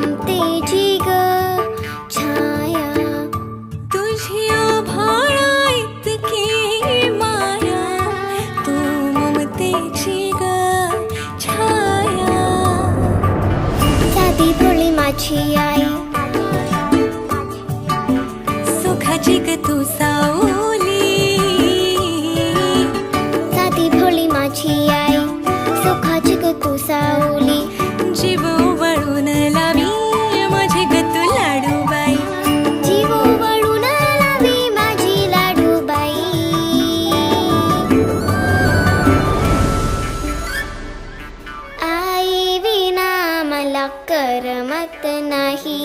ममतेची ग छाया, तुझी आभाळा इतकी माया, तू ममतेची ग छाया. साधी भोळी माझी आई, सुखाची ग तू सावली. साधी भोळी माझी आई, सुखाची ग तू सावली. जीव वळून लावी माझी ग तू लाडूबाई. जीव वळून लावी माझी लाडूबाई. आई विना मला करमत नाही.